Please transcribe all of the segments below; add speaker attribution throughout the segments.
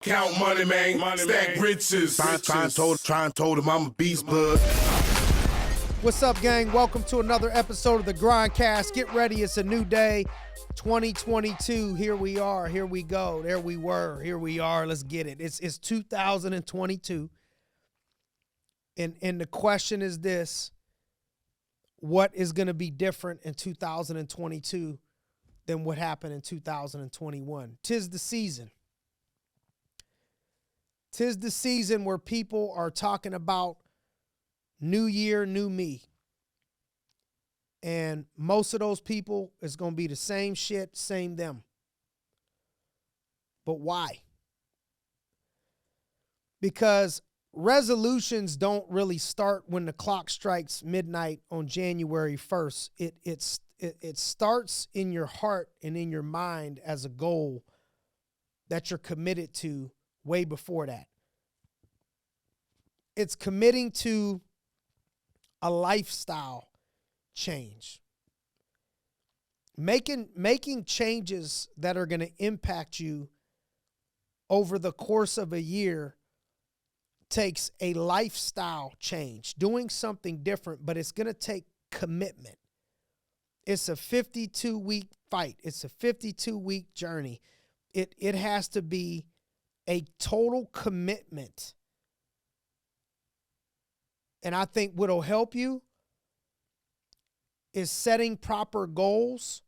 Speaker 1: Count money, man. Stack riches. Try and told him I'm a beast, bud.
Speaker 2: What's up, gang? Welcome to another episode of the GRINDcast. Get ready. It's a new day. 2022. Here we are. Here we go. There we were. Here we are. Let's get it. It's 2022. And the question is this: what is going to be different in 2022 than what happened in 2021? Tis the season. Tis the season where people are talking about new year, new me. And most of those people is going to be the same shit, same them. But why? Because resolutions don't really start when the clock strikes midnight on January 1st. It starts in your heart and in your mind as a goal that you're committed to way before that. It's committing to a lifestyle change. Making changes that are going to impact you over the course of a year takes a lifestyle change, doing something different, but it's going to take commitment. It's a 52-week fight. It's a 52-week journey. It has to be a total commitment. And I think what'll help you is setting proper goals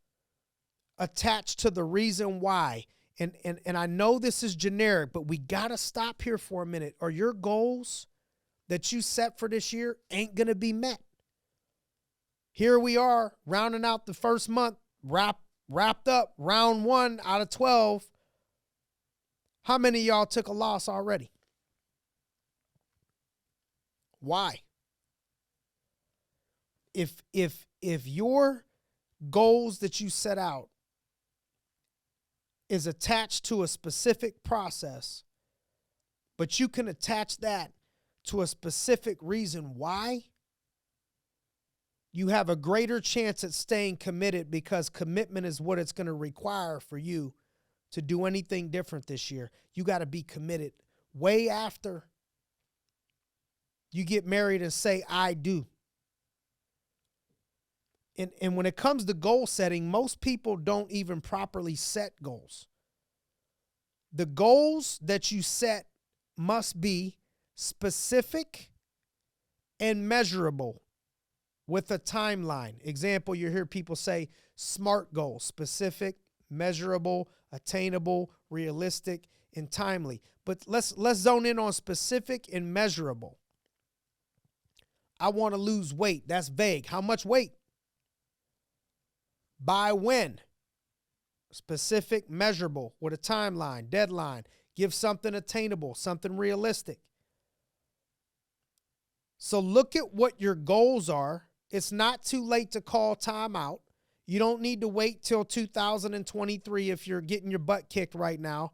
Speaker 2: attached to the reason why. And I know this is generic, but we got to stop here for a minute. Or your goals that you set for this year ain't going to be met. Here we are, rounding out the first month, wrapped up, round 1 out of 12. How many of y'all took a loss already? Why? If your goals that you set out is attached to a specific process, but you can attach that to a specific reason why, you have a greater chance at staying committed, because commitment is what it's going to require for you to do anything different this year. You got to be committed way after you get married and say, I do. And when it comes to goal setting, most people don't even properly set goals. The goals that you set must be specific and measurable with a timeline. Example, you hear people say SMART goals: specific, measurable, attainable, realistic, and timely. But let's zone in on specific and measurable. I want to lose weight. That's vague. How much weight? By when? Specific, measurable, with a timeline, deadline. Give something attainable, something realistic. So look at what your goals are. It's not too late to call time out. You don't need to wait till 2023 if you're getting your butt kicked right now.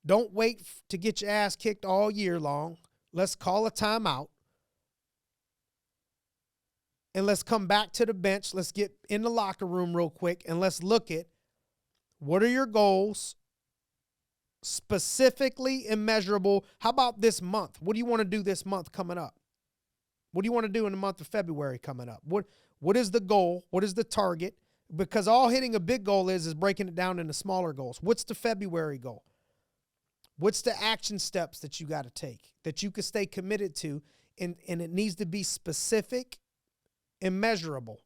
Speaker 2: Don't wait to get your ass kicked all year long. Let's call a timeout. And let's come back to the bench. Let's get in the locker room real quick, and let's look at what are your goals, specifically and measurable. How about this month? What do you want to do this month coming up? What do you want to do in the month of February coming up? What is the goal? What is the target? Because all hitting a big goal is breaking it down into smaller goals. What's the February goal? What's the action steps that you got to take that you can stay committed to? And it needs to be specific and measurable.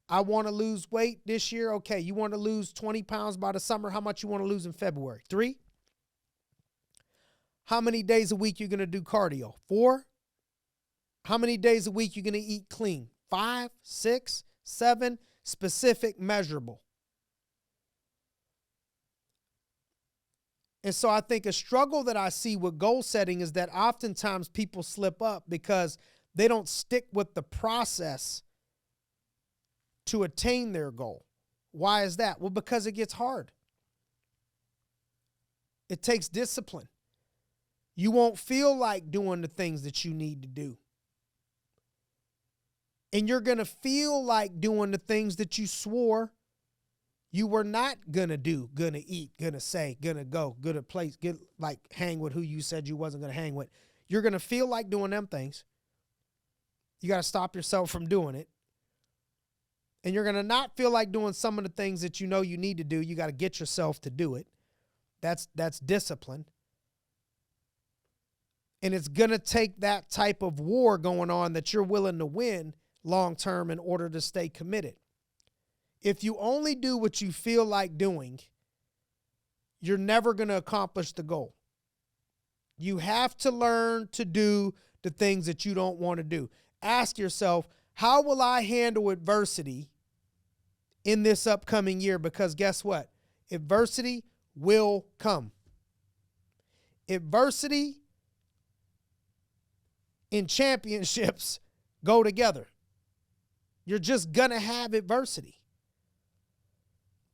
Speaker 2: I want to lose weight this year. Okay, you want to lose 20 pounds by the summer. How much you want to lose in February? 3? How many days a week you're going to do cardio? 4? How many days a week you're going to eat clean? 5, 6, 7? Specific, measurable. And so I think a struggle that I see with goal setting is that oftentimes people slip up because they don't stick with the process to attain their goal. Why is that? Well, because it gets hard. It takes discipline. You won't feel like doing the things that you need to do. And you're going to feel like doing the things that you swore You were not gonna do, gonna eat, gonna say, gonna go, gonna place, hang with who you said you wasn't gonna hang with. You're gonna feel like doing them things. You got to stop yourself from doing it. And you're gonna not feel like doing some of the things that you know you need to do. You got to get yourself to do it. That's discipline. And it's gonna take that type of war going on that you're willing to win long term in order to stay committed. If you only do what you feel like doing, you're never going to accomplish the goal. You have to learn to do the things that you don't want to do. Ask yourself, how will I handle adversity in this upcoming year? Because guess what? Adversity will come. Adversity and championships go together. You're just going to have adversity.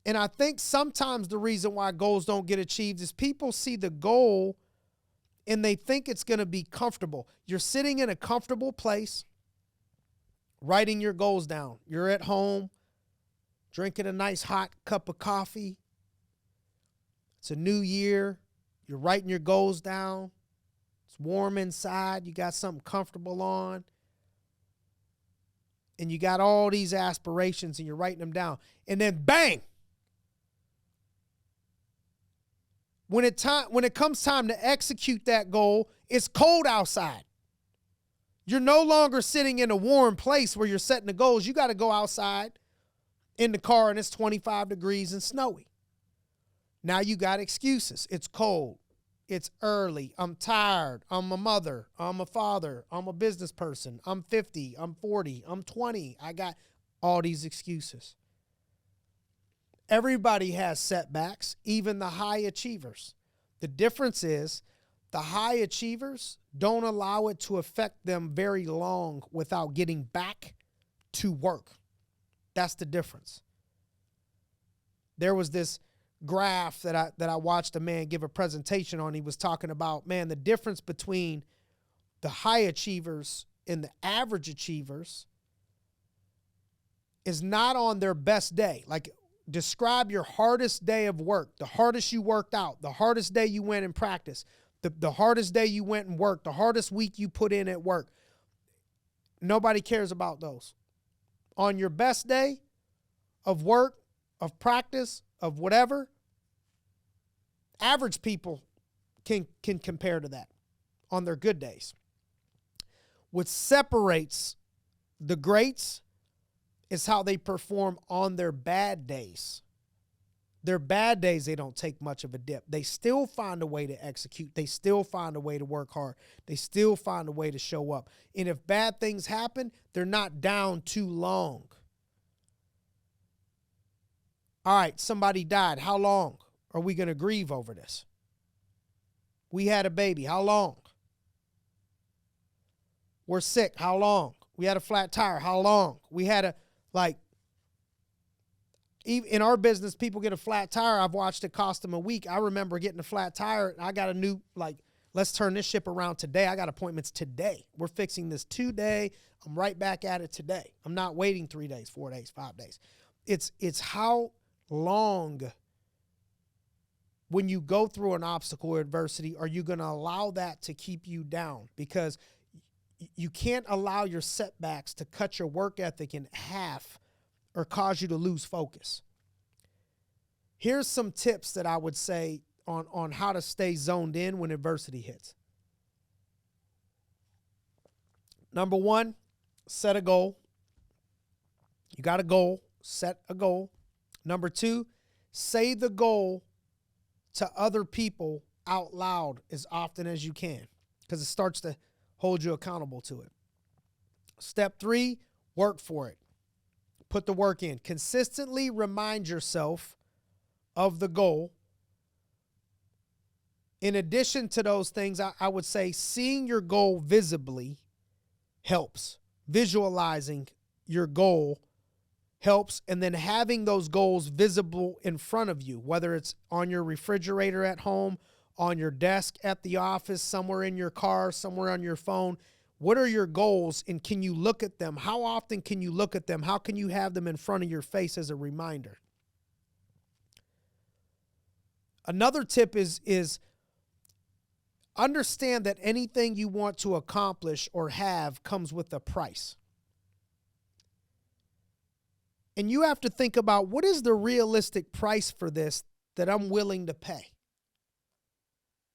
Speaker 2: And I think sometimes the reason why goals don't get achieved is people see the goal and they think it's going to be comfortable. You're sitting in a comfortable place, writing your goals down. You're at home, drinking a nice hot cup of coffee. It's a new year. You're writing your goals down. It's warm inside. You got something comfortable on. And you got all these aspirations and you're writing them down. And then bang! When it comes time to execute that goal, it's cold outside. You're no longer sitting in a warm place where you're setting the goals. You got to go outside in the car and it's 25 degrees and snowy. Now you got excuses. It's cold. It's early. I'm tired. I'm a mother. I'm a father. I'm a business person. I'm 50. I'm 40. I'm 20. I got all these excuses. Everybody has setbacks, even the high achievers. The difference is the high achievers don't allow it to affect them very long without getting back to work. That's the difference. There was this graph that I watched a man give a presentation on. He was talking about, man, the difference between the high achievers and the average achievers is not on their best day. Like, describe your hardest day of work, the hardest you worked out, the hardest day you went and practiced, the hardest day you went and worked, the hardest week you put in at work. Nobody cares about those. On your best day of work, of practice, of whatever, average people can compare to that on their good days. What separates the greats is how they perform on their bad days. Their bad days, they don't take much of a dip. They still find a way to execute. They still find a way to work hard. They still find a way to show up. And if bad things happen, they're not down too long. All right, somebody died. How long are we going to grieve over this? We had a baby. How long? We're sick. How long? We had a flat tire. How long? We had a, in our business, people get a flat tire. I've watched it cost them a week. I remember getting a flat tire. I got a new, let's turn this ship around today. I got appointments today. We're fixing this today. I'm right back at it today. I'm not waiting 3 days, 4 days, 5 days. It's how long, when you go through an obstacle or adversity, are you going to allow that to keep you down? Because you can't allow your setbacks to cut your work ethic in half or cause you to lose focus. Here's some tips that I would say on how to stay zoned in when adversity hits. Number one, set a goal. You got a goal, set a goal. Number two, say the goal to other people out loud as often as you can, because it starts to hold you accountable to it. Step three, work for it. Put the work in. Consistently remind yourself of the goal. In addition to those things, I would say seeing your goal visibly helps. Visualizing your goal helps. And then having those goals visible in front of you, whether it's on your refrigerator at home, on your desk at the office, somewhere in your car, somewhere on your phone. What are your goals, and can you look at them? How often can you look at them? How can you have them in front of your face as a reminder? Another tip is understand that anything you want to accomplish or have comes with a price. And you have to think about, what is the realistic price for this that I'm willing to pay?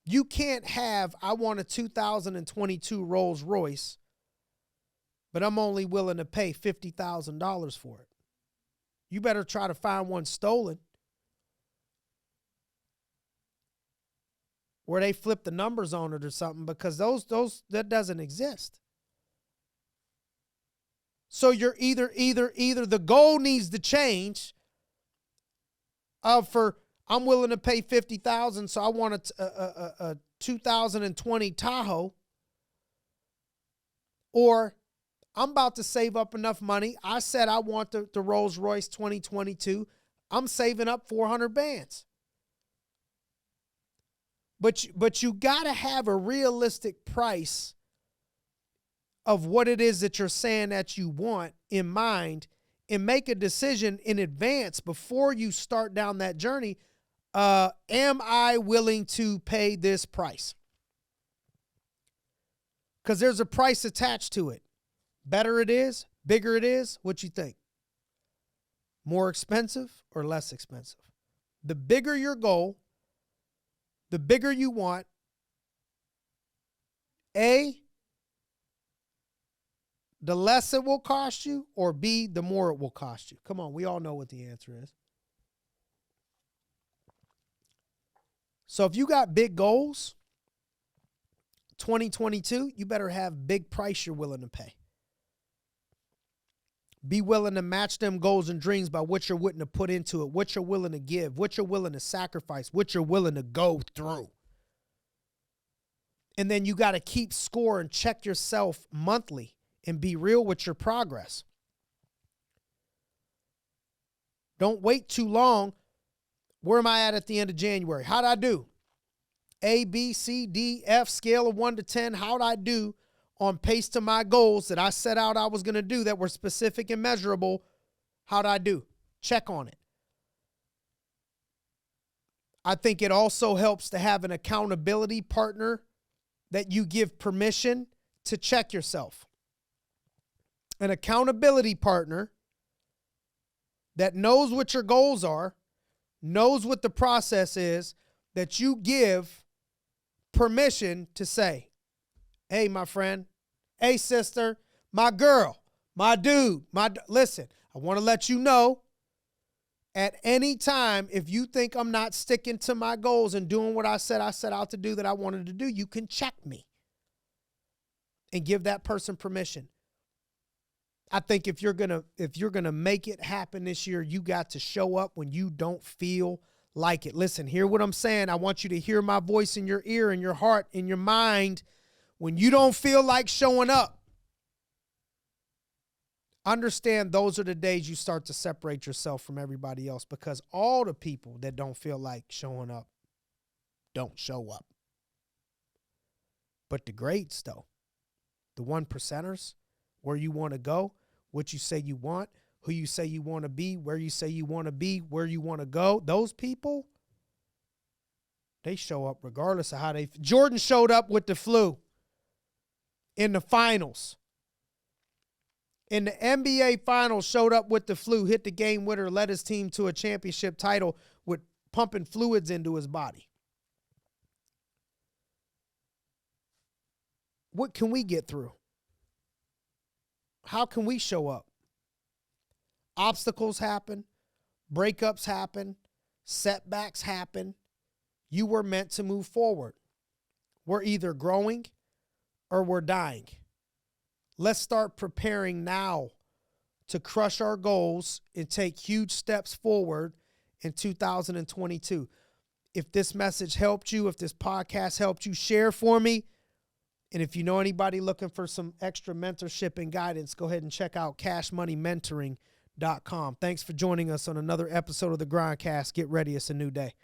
Speaker 2: You can't have, I want a 2022 Rolls Royce, but I'm only willing to pay $50,000 for it. You better try to find one stolen, where they flip the numbers on it or something, because that doesn't exist. So you're either the goal needs to change I'm willing to pay $50,000, so I want a 2020 Tahoe, or I'm about to save up enough money. I said I want the Rolls Royce 2022. I'm saving up 400 bands. But you got to have a realistic price of what it is that you're saying that you want in mind, and make a decision in advance before you start down that journey. Am I willing to pay this price? Because there's a price attached to it. Better it is, bigger it is, what you think? More expensive or less expensive? The bigger your goal, the bigger you want, A, the less it will cost you, or B, the more it will cost you. Come on, we all know what the answer is. So if you got big goals, 2022, you better have big price you're willing to pay. Be willing to match them goals and dreams by what you're willing to put into it, what you're willing to give, what you're willing to sacrifice, what you're willing to go through. And then you got to keep score and check yourself monthly and be real with your progress. Don't wait too long. Where am I at the end of January? How'd I do? A, B, C, D, F, scale of 1 to 10. How'd I do on pace to my goals that I set out I was going to do that were specific and measurable? How'd I do? Check on it. I think it also helps to have an accountability partner that you give permission to check yourself. An accountability partner that knows what your goals are, knows what the process is, that you give permission to say, hey, my friend, hey, sister, my girl, my dude, listen, I want to let you know, at any time, if you think I'm not sticking to my goals and doing what I set out to do that I wanted to do, you can check me and give that person permission. I think if you're gonna make it happen this year, you got to show up when you don't feel like it. Listen, hear what I'm saying. I want you to hear my voice in your ear, in your heart, in your mind. When you don't feel like showing up, understand those are the days you start to separate yourself from everybody else, because all the people that don't feel like showing up don't show up. But the greats, though, the 1%ers, where you want to go, what you say you want, who you say you want to be, where you say you want to be, where you want to go, those people, they show up regardless of how they. Jordan showed up with the flu in the finals. In the NBA finals, showed up with the flu, hit the game winner, led his team to a championship title with pumping fluids into his body. What can we get through? How can we show up? Obstacles happen, breakups happen, setbacks happen. You were meant to move forward. We're either growing or we're dying. Let's start preparing now to crush our goals and take huge steps forward in 2022. If this message helped you, if this podcast helped you, share for me. And if you know anybody looking for some extra mentorship and guidance, go ahead and check out cashmoneymentoring.com. Thanks for joining us on another episode of the GRINDcast. Get ready. It's a new day.